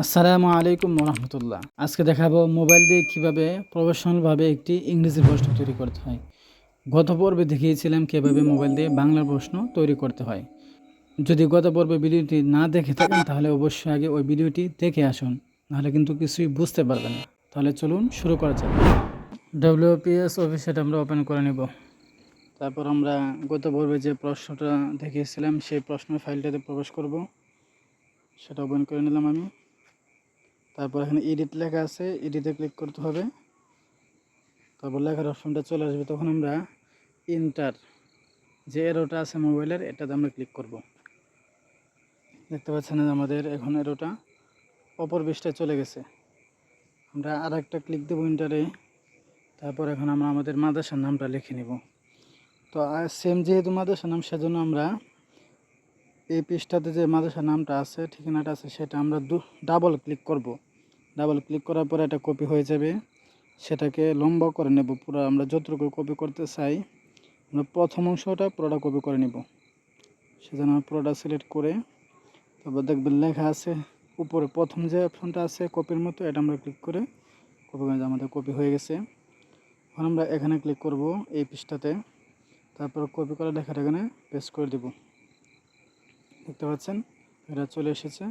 আসসালামু আলাইকুম রহমতুল্লাহ। আজকে দেখাবো মোবাইল দিয়ে কিভাবে প্রফেশনালভাবে একটি ইংরেজি প্রশ্ন তৈরি করতে হয়। গত পর্বে দেখিয়েছিলাম কিভাবে মোবাইল দিয়ে বাংলা প্রশ্ন তৈরি করতে হয়। যদি গত পর্বে ভিডিওটি না দেখে থাকেন তাহলে অবশ্যই আগে ওই ভিডিওটি দেখে আসুন, নাহলে কিন্তু কিছুই বুঝতে পারবেন না। তাহলে চলুন শুরু করা যাক। ডব্লিউপিএস অফিসিয়াল আমরা ওপেন করে নেব। তারপর আমরা গত পর্বে যে প্রশ্নটা দেখিয়েছিলাম সেই প্রশ্নের ফাইলটাতে প্রবেশ করব, সেটা ওপেন করে নিলাম আমি। তারপর এখানে এডিট লেখা আছে, এডিটে ক্লিক করতে হবে। তারপর লেখার অপশনটা চলে আসবে, তখন আমরা ইন্টার যে এরোটা আছে মোবাইলের, এটাতে আমরা ক্লিক করব। দেখতে পাচ্ছেন আমাদের এখন এরোটা অপর পৃষ্ঠায় চলে গেছে। আমরা আর একটা ক্লিক দেবো ইন্টারে। তারপর এখন আমরা আমাদের মাদ্রাসার নামটা লিখে নেব। তো সেম যেহেতু মাদ্রাসার নাম, সেজন্য আমরা এই পৃষ্ঠাতে যে মাদ্রাসার নামটা আছে, ঠিকানাটা আছে, সেটা আমরা ডাবল ক্লিক করব। ডাবল ক্লিক করার পরে এটা কপি হয়ে যাবে। সেটাকে লম্বা করে নেব পুরো। আমরা যতটুকু কপি করতে চাই, আমরা প্রথম অংশটা পুরোটা কপি করে নিব। সেজন্য আমরা পুরোটা সিলেক্ট করে, তারপর দেখবেন লেখা আছে উপরে প্রথম যে অপশনটা আছে কপির মতো, এটা আমরা ক্লিক করে কপি করে, আমাদের কপি হয়ে গেছে। এখন আমরা এখানে ক্লিক করব এই পৃষ্ঠাতে। তারপর কপি করা লেখাটা এখানে পেস্ট করে দেব। দেখতে পাচ্ছেন এটা চলে এসেছে।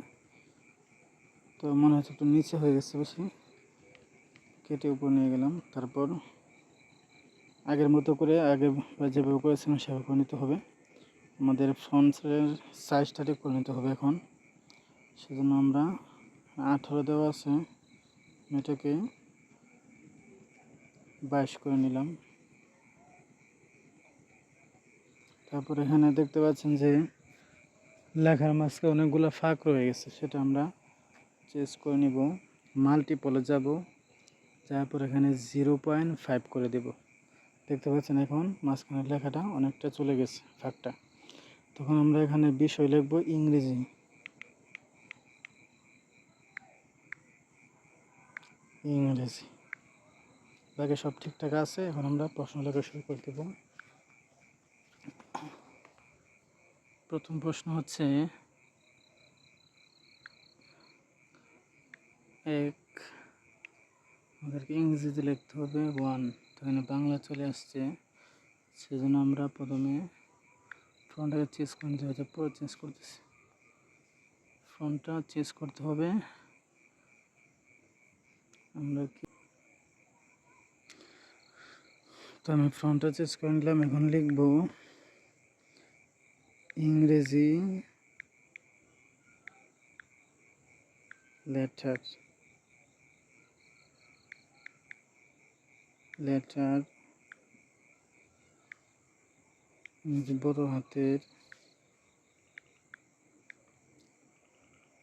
তো মনে হচ্ছে একটু নিচে হয়ে গেছে, বেশি কেটে উপর নিয়ে গেলাম। তারপর আগের মতো করে, আগে যেভাবে করেছিলাম সেভাবে করে নিতে হবে। আমাদের ফন্টের সাইজটা ঠিক করে নিতে হবে এখন। সেজন্য আমরা 18 দেওয়া আছে, এটাকে 22 করে নিলাম। তারপর এখানে দেখতে পাচ্ছেন যে লেখার মাঝখানে অনেকগুলো ফাঁক রয়ে গেছে, সেটা আমরা চেঞ্জ করে নিব। মাল্টিপলে যাব, তারপর এখানে 0.5 করে দেব। দেখতে পাচ্ছেন এখন মাঝখানের লেখাটা অনেকটা চলে গেছে ফাঁকটা। তখন আমরা এখানে বিষয় লিখব ইংরেজি। ইংরেজি বাকি সব ঠিকঠাক আছে। এখন আমরা প্রশ্ন লেখা শুরু করে দেব। প্রথম প্রশ্ন হচ্ছে, এক, আমাদেরকে ইংরেজিতে লিখতে হবে 1। তো এখানে বাংলা চলে আসছে, সেজন্য আমরা প্রথমে ফন্টটাকে চেঞ্জ করে নিতে হবে। পরে চেঞ্জ করতেছি, ফন্টটা চেঞ্জ করতে হবে। আমরা কি, তো আমি ফন্টটা চেঞ্জ করে নিলাম। এখন লিখব ইংরেজি লেটার। বড় হাতের,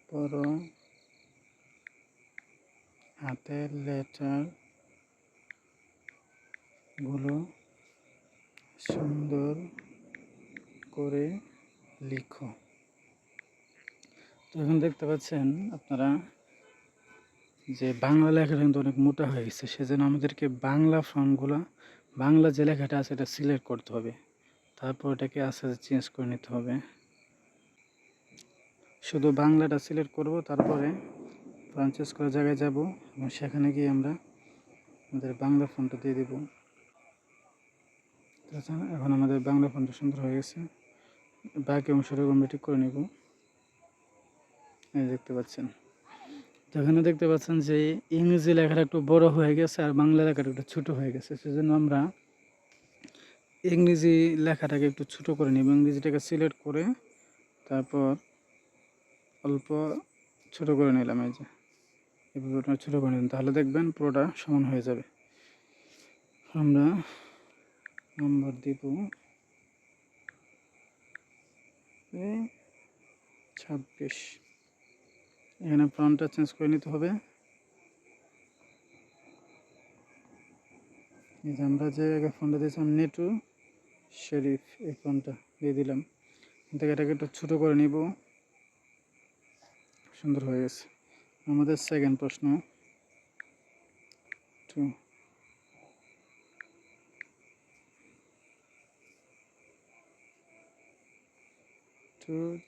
বড় হাতের লেটার গুলো সুন্দর করে লিখো। তো এখন দেখতে পাচ্ছেন আপনারা যে বাংলা লেখাটা কিন্তু অনেক মোটা হয়ে গেছে, সেজন্য আমাদেরকে বাংলা ফন্টগুলো, বাংলা যে লেখাটা আছে এটা সিলেক্ট করতে হবে। তারপর এটাকে আস্তে আস্তে চেঞ্জ করে নিতে হবে। শুধু বাংলাটা সিলেক্ট করব, তারপরে ফন্ট চেঞ্জ করার জায়গায় যাব এবং সেখানে গিয়ে আমরা আমাদের বাংলা ফন্টটা দিয়ে দেব। এখন আমাদের বাংলা ফন্টটা সুন্দর হয়ে গেছে। বাকি অংশটা আমরা ঠিক করে নেব। এই দেখতে পাচ্ছেন, তো এখানে দেখতে পাচ্ছেন যে ইংরেজি লেখাটা একটু বড় হয়ে গেছে আর বাংলা লেখাটা একটু ছোট হয়ে গেছে। সেজন্য আমরা ইংরেজি লেখাটাকে একটু ছোট করে নিব। ইংরেজিটাকে সিলেক্ট করে তারপর অল্প ছোট করে নিলাম। এই যে এভাবে ছোট করে নিলাম, তাহলে দেখবেন পুরোটা সমান হয়ে যাবে। আমরা নাম্বার দিব 26। এখানে ফন্টটা চেঞ্জ করে নিতে হবে। এই যে আমরা যে আগে ফন্টটা দিয়েছিলাম নেটু শরীফ, এই ফন্টটা দিয়ে দিলাম। এটাকে একটু ছোটো করে নিব। সুন্দর হয়ে গেছে। আমাদের সেকেন্ড প্রশ্ন, 2।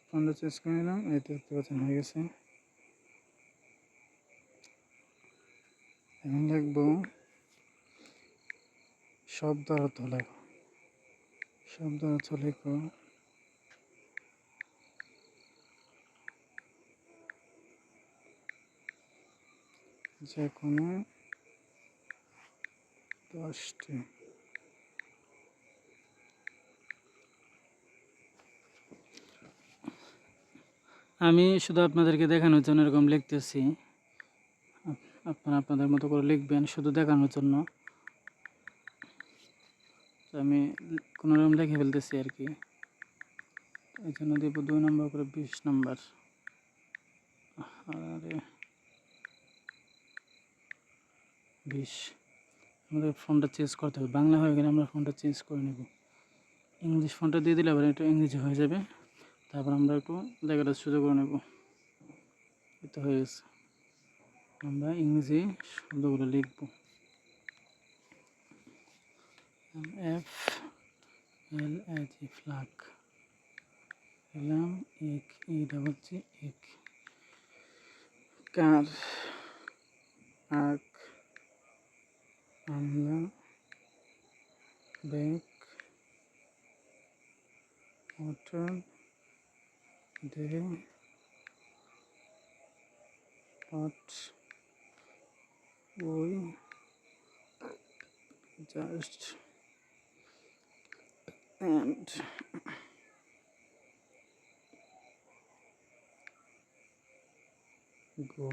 ফন্টটা চেঞ্জ করে নিলাম, এই দেখতে পাচ্ছেন হয়ে গেছে। এখন লিখবো শব্দ অর্থ লেখো। শব্দ অর্থ লেখো যে কোনো 10টি। আমি শুধু আপনাদেরকে দেখানোর জন্য এরকম লিখতেছি, আপনারা আপনাদের মতো করে লিখবেন শুধু দেখানোর জন্য। আমি কোনোরকম লিখে ফেলতেছি আর কি। এই জন্য দেব 2 নম্বর করে 20 নম্বর। আরে 20 আমাদের ফোনটা চেঞ্জ করতে হবে, বাংলা হয়ে গেলে আমরা ফোনটা চেঞ্জ করে নেব। ইংলিশ ফোনটা দিয়ে দিলে আবার একটু ইংরেজি হয়ে যাবে, তারপর আমরা একটু লেখাটা সোজা করে নেব। এটা হয়ে গেছে। আমরা ইংরেজি শব্দগুলো লিখব। FLAG ফ্ল্যাগ, এলাম এক হচ্ছে এক, কার, আক, আমলা, ব্যাগ, মোটর, দে, পট, ওই, জাস্ট, অ্যান্ড। গো।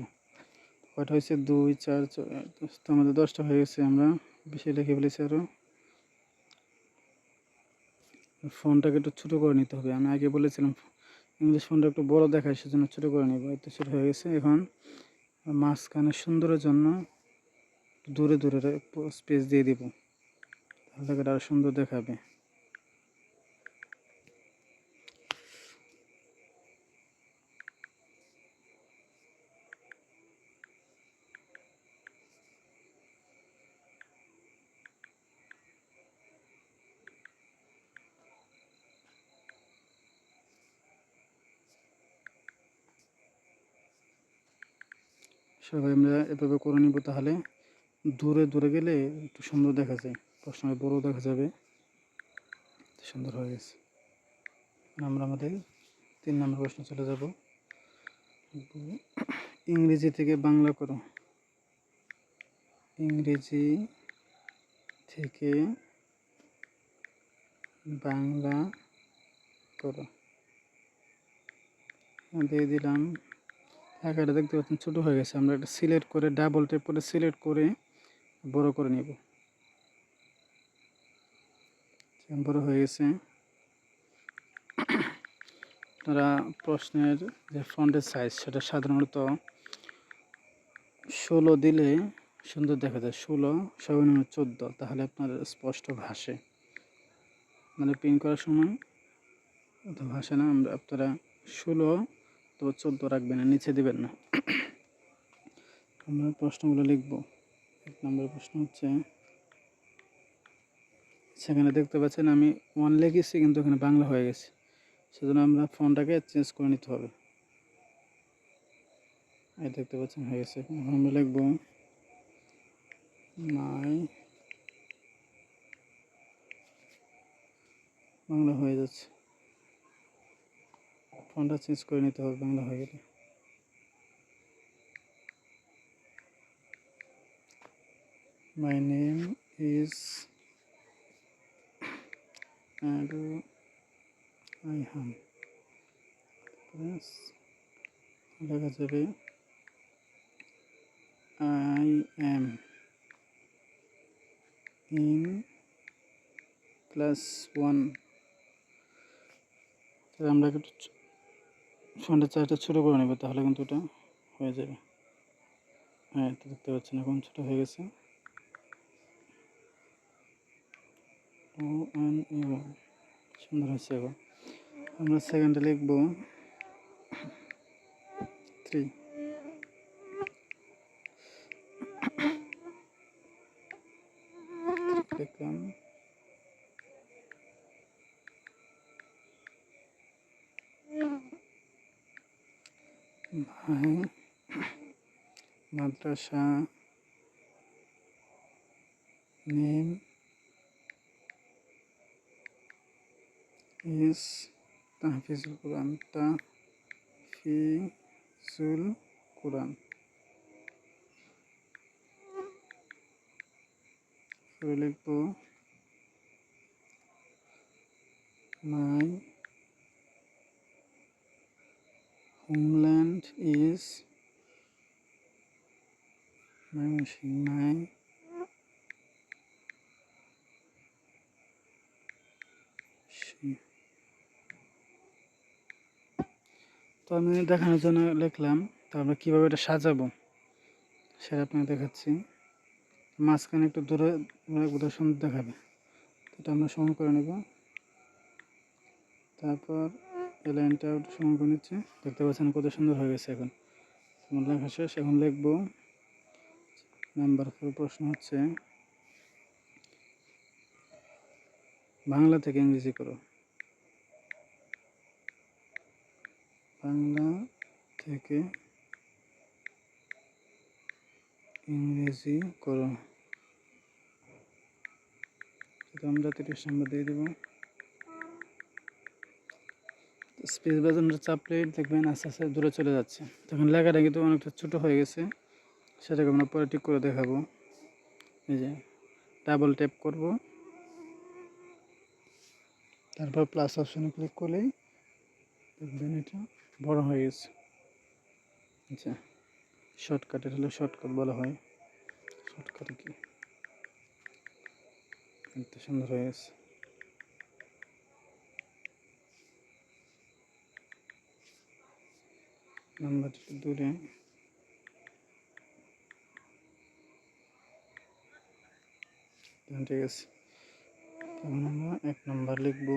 কয়টা হয়েছে? 2 4 তো আমাদের 10টা হয়ে গেছে। আমরা বেশি লিখে ফেলেছি আরও। ফোনটাকে একটু ছোটো করে নিতে হবে। আমি আগে বলেছিলাম ইংলিশ ফোনটা একটু বড় দেখায়, সেজন্য ছোটো করে নেব। এত ছোটো হয়ে গেছে। এখন মাঝখানে সুন্দরের জন্য দূরে দূরে স্পেস দিয়ে দিব, তাহলে এটা আরও সুন্দর দেখাবে। সবাই আমরা এভাবে করে নিব, তাহলে দূরে দূরে গেলে একটু সুন্দর দেখা যায়, প্রশ্নটা বড় দেখা যাবে। সুন্দর হয়ে গেছে। আমরা আমাদের 3 নম্বর প্রশ্ন চলে যাব। ইংরেজি থেকে বাংলা করো। ইংরেজি থেকে বাংলা করো। দিয়ে দিলাম। আঁকাটা দেখতে পাচ্ছেন ছোটো হয়ে গেছে। আমরা একটা সিলেক্ট করে ডাবল ট্যাপ করে সিলেক্ট করে বড় করে নেব। বড় হয়ে গেছে। আপনারা প্রশ্নের যে ফন্টের সাইজ, সেটা সাধারণত 16 দিলে সুন্দর দেখা যায়। 16 সর্বনিম্ন 14, তাহলে আপনার স্পষ্ট ভাসে, মানে প্রিন্ট করার সময় তো ভাসে না। আপনারা 16 তো 14 রাখবেন না, নিচে দেবেন না। আমরা প্রশ্নগুলো লিখব। 1 নম্বর প্রশ্ন হচ্ছে, সেখানে দেখতে পাচ্ছেন আমি 1 লিখেছি, কিন্তু এখানে বাংলা হয়ে গেছে, সেজন্য আমরা ফন্টটাকে চেঞ্জ করে নিতে হবে। এই দেখতে পাচ্ছেন হয়ে গেছে। এখন আমরা লিখব মাই, বাংলা হয়ে যাচ্ছে। ফন্টটা চেঞ্জ করে নিতে হবে বাংলা হয়ে গেলে। My name is Aru Ayhan, লেখা যাবে আই এম ইন ক্লাস 1। আমরা একটু ফন্টের চার্জটা ছোটো করে নেব, তাহলে কিন্তু এটা হয়ে যাবে। হ্যাঁ, তো দেখতে পাচ্ছেন এখন ছোটো হয়ে গেছে। সুন্দর হয়েছে। এখন আমরা সেকেন্ডে লিখব 3। লিখলাম। ভাই মাদ্রাসা নেম ইজ তাহফিজুল কোরআন। তাহফিজুল কোরআন। পরে লিখব মাই হোমল্যান্ড ইজ মাই তো আমি দেখানোর জন্য লিখলাম। তো আমরা কীভাবে এটা সাজাবো সেটা আপনাকে দেখাচ্ছি। মাঝখানে একটু দূরে বোধহয় সুন্দর দেখাবে, এটা আমরা সমান করে নেব। তারপর এই লাইনটা একটু সমান করে নিচ্ছে, দেখতে পাচ্ছেন কত সুন্দর হয়ে গেছে। এখন আমার লেখা শেষ। এখন লিখব নাম্বার 4 প্রশ্ন হচ্ছে বাংলা থেকে ইংরেজি করো। বাংলা থেকে ইংরেজি করো। সেটা আমরা 30 নম্বর দিয়ে দেবো। স্পেস বাটনটা চাপলে দেখবেন আস্তে আস্তে দূরে চলে যাচ্ছে। তখন লেখাটা কিন্তু অনেকটা ছোটো হয়ে গেছে, সেটাকে আমরা পরে ঠিক করে দেখাবো। এই যে ডাবল ট্যাপ করব, তারপর প্লাস অপশনে ক্লিক করলেই দেখবেন এটা বড় হয়ে গেছে। আচ্ছা, শর্টকাট, এটা হলো শর্টকাট বলা হয়। শর্টকাট কি এত সুন্দর হয়ে গেছে। নাম্বারটা একটু দূরে, ঠিক আছে। তখন আমরা 1 নম্বর লিখব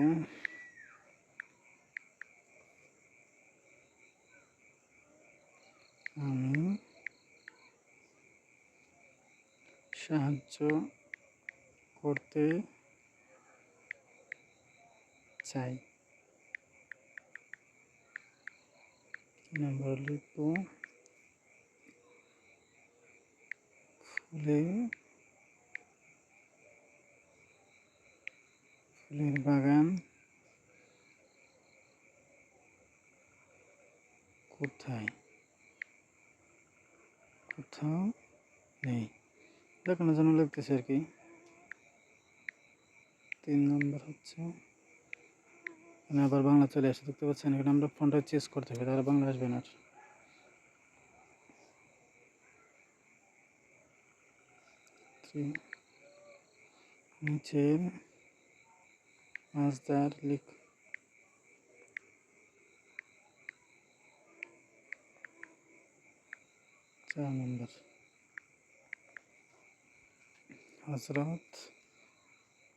আমি সাহায্য করতে চাই। নাম্বার লিখব ফুলের বাগান কোথায়? কোথাও নেই। দেখানোর জন্য লিখতেছি আর কি। 3 নম্বর হচ্ছে এখানে আবার বাংলা চলে আসে, দেখতে পাচ্ছেন। এখানে আমরা ফন্টটা চেঞ্জ করতে হবে, তাহলে বাংলা আসবে না। নিচের মাছদার লিখ। 4 নম্বর হযরত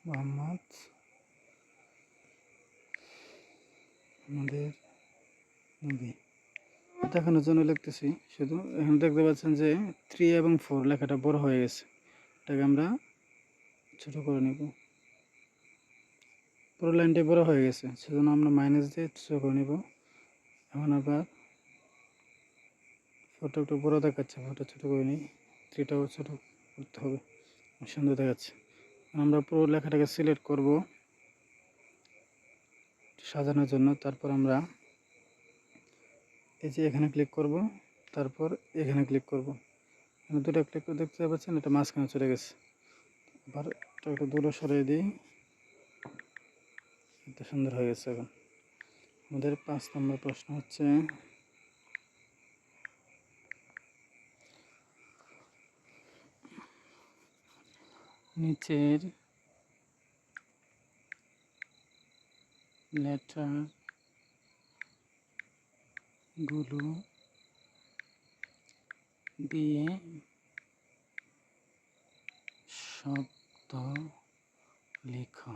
মুহাম্মদ আমাদের নবী। দেখানোর জন্য লিখতেছি শুধু। এখন দেখতে পাচ্ছেন যে 3 এবং 4 লেখাটা বড় হয়ে গেছে, এটাকে আমরা ছোট করে নেব। পুরো লাইনটা বড় হয়ে গেছে, সেজন্য আমরা মাইনাস দিয়ে ছোট করে নেব। এখন আবার ফটো একটু বড় দেখাচ্ছে, ফটো ছোট করে নিই। 3টাও ছোট করতে হবে, সুন্দর দেখাচ্ছে। আমরা পুরো লেখাটাকে সিলেক্ট করব সাজানোর জন্য। তারপর আমরা এই যে এখানে ক্লিক করব, তারপর এখানে ক্লিক করব। এখানে দুটো ক্লিক করে দেখতে পাচ্ছেন এটা মাঝখানে চলে গেছে। আবার এটা একটু দূরে সরিয়ে দিই, এটা সুন্দর হয়ে গেছে। এখন আমাদের 5 নম্বর প্রশ্ন হচ্ছে নিচের লেটারগুলো দিয়ে শব্দ লেখো।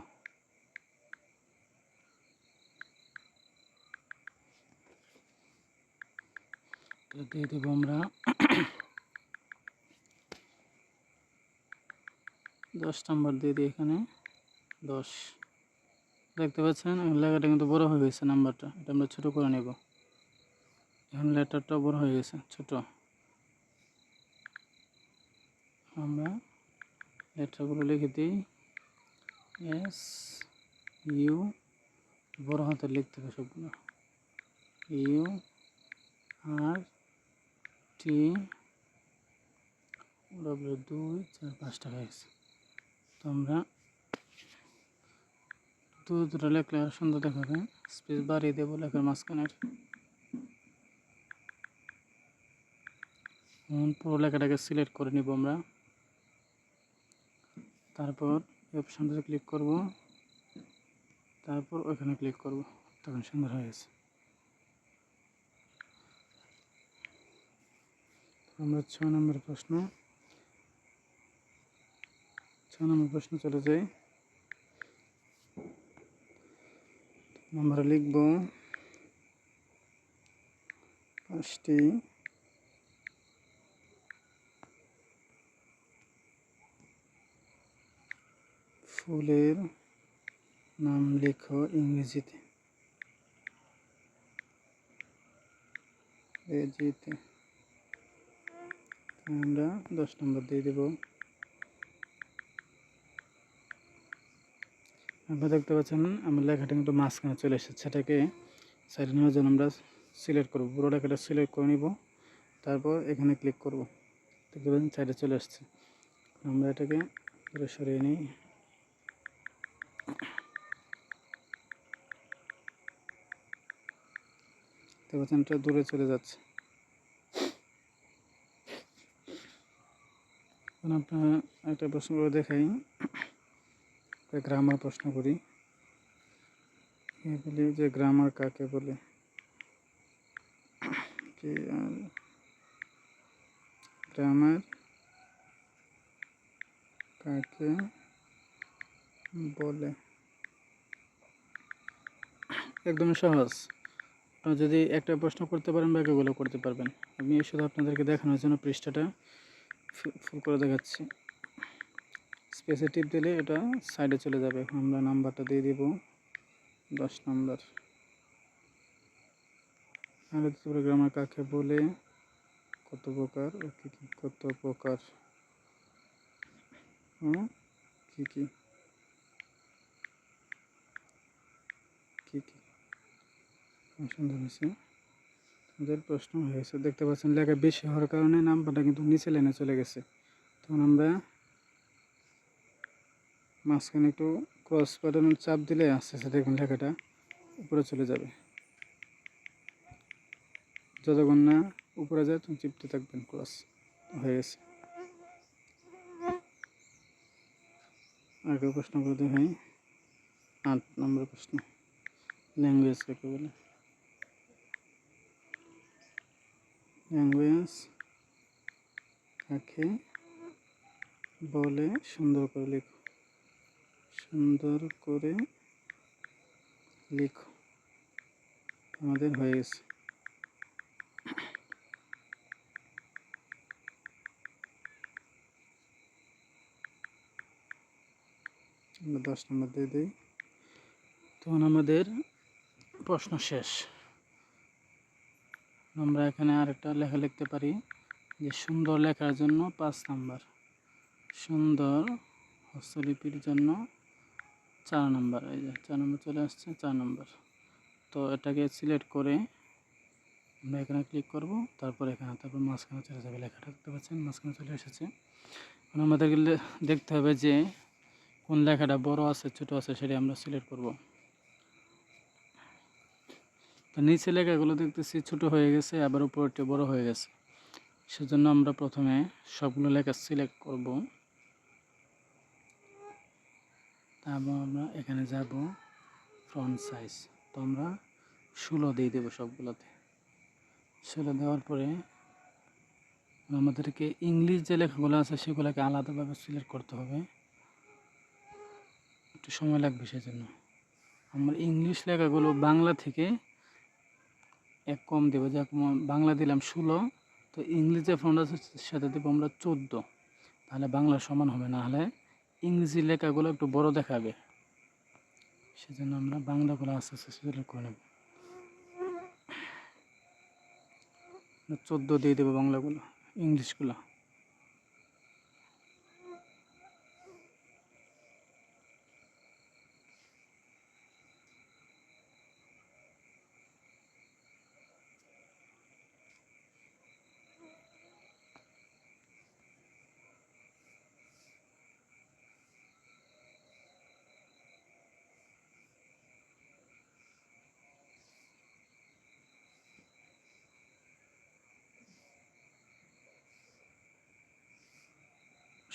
দিয়ে দেব আমরা 10 নম্বর দিয়ে দিই। এখানে 10 দেখতে পাচ্ছেন। লেখাটা কিন্তু বড় হয়ে গেছে, নাম্বারটা এটা আমরা ছোট করে নেব। এখন লেটারটা বড় হয়ে গেছে, ছোট। আমরা লেটারগুলো লিখে দিই। এস ইউ, বড় হাতে লিখতে হবে সবগুলো। ইউ আর টি ডব্লিউ, 2 4 5টা হয়ে গেছে। তো আমরা দুটো লেখলে আর সুন্দর দেখাবে। স্পেস বাড়িয়ে দেবো লেখার মাঝখানের। পুরো লেখাটাকে সিলেক্ট করে নিব আমরা। তারপর এই অপশানটাতে ক্লিক করব, তারপর ওইখানে ক্লিক করব, তখন সুন্দর হয়ে গেছে। আমরা 6 নম্বর প্রশ্ন চলে যাই। আমরা লিখব 5টি ফুলের নাম লেখো ইংরেজিতে। আমরা 10 নম্বর দিয়ে দেব। আপনারা দেখতে পাচ্ছেন আমার লেখাটা কিন্তু মাঝখানে চলে এসেছে। সেটাকে সাইডে নেওয়ার জন্য আমরা সিলেক্ট করব, পুরো লেখাটা সিলেক্ট করে নিব, তারপর এখানে ক্লিক করব। দেখতে পাচ্ছেন সাইডে চলে আসছে। আমরা এটাকে পুরো সরিয়ে নিই। দেখতে পাচ্ছেন এটা দূরে চলে যাচ্ছে। এখন আপনার একটা প্রশ্ন করে দেখাই, গ্রামার প্রশ্ন করি। বলি যে গ্রামার কাকে বলে? গ্রামার কাকে বলে? একদম সহজ। আপনারা যদি একটা প্রশ্ন করতে পারেন বাকিগুলো করতে পারবেন। আমি শুধু আপনাদেরকে দেখানোর জন্য পৃষ্ঠাটা ফুল করে দেখাচ্ছি। স্পেসে টিপ দিলে এটা সাইডে চলে যাবে। এখন আমরা নাম্বারটা দিয়ে দিব 10 নম্বর। গ্রামার কাকে বলে, কত প্রকার ও কী কী, কত প্রকার ও কী কী, কী কী। সুন্দর হয়েছে, আমাদের প্রশ্ন হয়েছে। দেখতে পাচ্ছেন লেখা বেশি হওয়ার কারণে নাম্বারটা কিন্তু নিচে লাইনে চলে গেছে। তখন আমরা মাঝখানে একটু ক্রস বাটনের চাপ দিলে আস্তে আস্তে দেখুন লেখাটা উপরে চলে যাবে। যতক্ষণ না উপরে যায় তখন চিপতে থাকবেন, ক্রস হয়ে গেছে। আগে প্রশ্ন করতে হয় 8 নম্বর প্রশ্ন, ল্যাঙ্গুয়েজ কাকে বলে? ল্যাঙ্গুয়েজ কাকে বলে, সুন্দর করে লিখো, সুন্দর করে লিখো। আমাদের হয়ে গেছে। আমরা 10 নম্বর দিয়ে দিই। তখন আমাদের প্রশ্ন শেষ। আমরা এখানে আরেকটা লেখা লিখতে পারি যে সুন্দর লেখার জন্য 5 নম্বর, সুন্দর হস্তলিপির জন্য 4 নম্বর। এই যে 4 নম্বর চলে আসছে, 4 নম্বর। তো এটাকে সিলেক্ট করে আমরা এখানে ক্লিক করব, তারপর এখানে, তারপর মাঝখানে চলে যাবে লেখাটা। দেখতে পাচ্ছেন মাঝখানে চলে এসেছে। এখন আমাদেরকে দেখতে হবে যে কোন লেখাটা বড় আছে ছোট আছে সেটা আমরা সিলেক্ট করব। তো নিচে লেখাগুলো দেখতেছি ছোট হয়ে গেছে, আবার উপরটা বড় হয়ে গেছে। সেজন্য আমরা প্রথমে সবগুলো লেখা সিলেক্ট করব, তারপর আমরা এখানে যাব ফন্ট সাইজ। তো আমরা 16 দিয়ে দেবো সবগুলোতে। 16 দেওয়ার পরে আমাদেরকে ইংলিশ যে লেখাগুলো আছে সেগুলোকে আলাদাভাবে সিলেক্ট করতে হবে, একটু সময় লাগবে। সেজন্য আমার ইংলিশ লেখাগুলো বাংলা থেকে এক কম দেবো, যেরকম বাংলা দিলাম 16, তো ইংলিশ যে ফন্ট আছে সেটা দেবো আমরা 14, তাহলে বাংলা সমান হবে। না হলে ইংরেজি লেখাগুলো একটু বড় দেখাবে, সেজন্য আমরা বাংলাগুলো আস্তে আস্তে সিলেক্ট করে নেব। 14 দিয়ে দেবো বাংলাগুলো, ইংলিশগুলো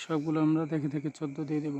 সবগুলো আমরা দেখে দেখে 14 দিয়ে দেব।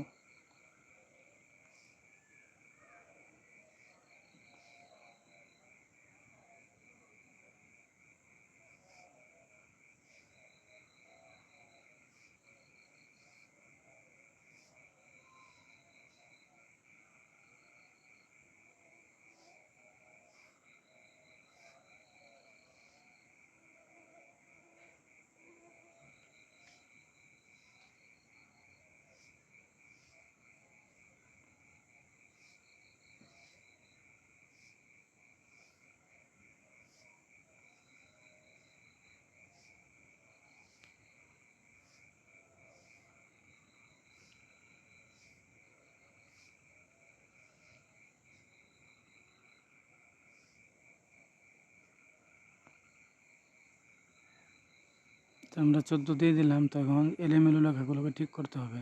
তো আমরা 14 দিয়ে দিলাম। তো এখন এলোমেলো লেখাগুলোকে ঠিক করতে হবে।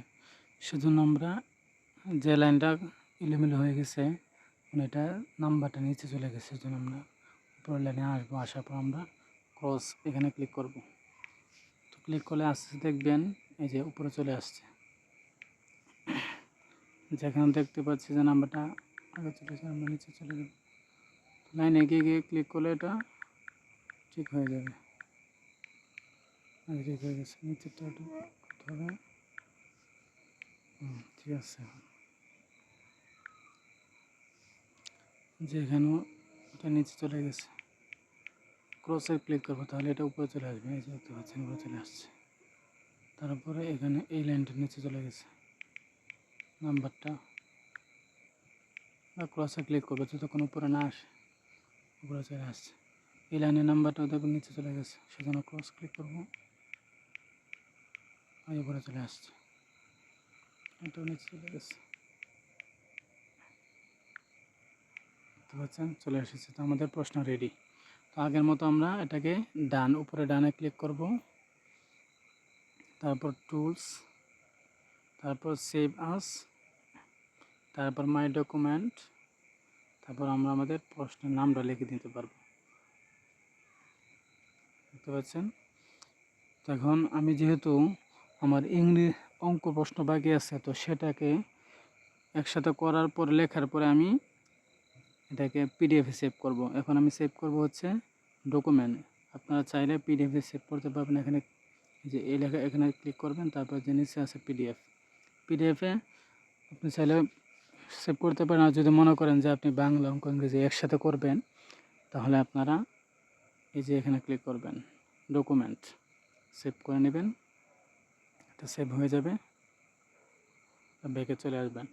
সেজন্য আমরা যে লাইনটা এলোমেলো হয়ে গেছে, এটা নাম্বারটা নিচে চলে গেছে, সেজন্য আমরা উপরের লাইনে আসবো। আসার পর আমরা ক্রস এখানে ক্লিক করব। তো ক্লিক করলে আসতে দেখবেন এই যে উপরে চলে আসছে, যেখানে দেখতে পাচ্ছি যে নাম্বারটা আগে চলেছে, আমরা নিচে চলে যাব। লাইনে এগিয়ে গিয়ে ক্লিক করলে এটা ঠিক হয়ে যাবে। ঠিক হয়ে গেছে, নিচেরটা একটু করতে হবে। ঠিক আছে, যেখানেও এটা নিচে চলে গেছে, ক্রসে ক্লিক করবো, তাহলে এটা উপরে চলে আসবে। এই যে দেখতে পাচ্ছেন উপরে চলে আসছে। তারপরে এখানে এই লাইনটা নিচে চলে গেছে, নাম্বারটা বা ক্রসে ক্লিক করবো যতক্ষণ উপরে না আসে, উপরে চলে আসছে। এই লাইনের নাম্বারটাও দেখুন নিচে চলে গেছে, সেজন্য ক্রস ক্লিক করবো, আর উপরে চলে আসছে, এটাও নিচে চলে গেছে, দেখতে পাচ্ছেন চলে এসেছে। তো আমাদের প্রশ্ন রেডি। তো আগের মতো আমরা এটাকে উপরে ডানে ক্লিক করব, তারপর টুলস, তারপর সেভ আস, তারপর মাই ডকুমেন্ট, তারপর আমরা আমাদের প্রশ্নের নামটা লিখে দিতে পারবো, দেখতে পাচ্ছেন। তো এখন আমি যেহেতু আমার অঙ্ক প্রশ্ন বাকি আছে, তো সেটাকে একসাথে করার পর লেখার পরে আমি এটাকে পিডিএফে সেভ করব। এখন আমি সেভ করব হচ্ছে ডকুমেন্ট। আপনারা চাইলে পিডিএফে সেভ করতে পারবেন। এখানে যে এই লেখা এখানে ক্লিক করবেন, তারপর যে নিচে আছে পিডিএফে আপনি চাইলে সেভ করতে পারেন। আর যদি মনে করেন যে আপনি বাংলা অঙ্ক ইংরেজি একসাথে করবেন, তাহলে আপনারা এই যে এখানে ক্লিক করবেন, ডকুমেন্ট, সেভ করে নেবেন। এটা সেভ হয়ে যাবে, ব্যাকে চলে আসবেন।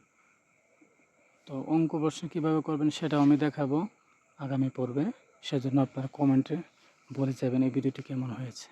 তো অঙ্ক প্রশ্ন কীভাবে করবেন সেটাও আমি দেখাবো আগামী পর্বে। সেজন্য আপনারা কমেন্টে বলে যাবেন এই ভিডিওটি কেমন হয়েছে।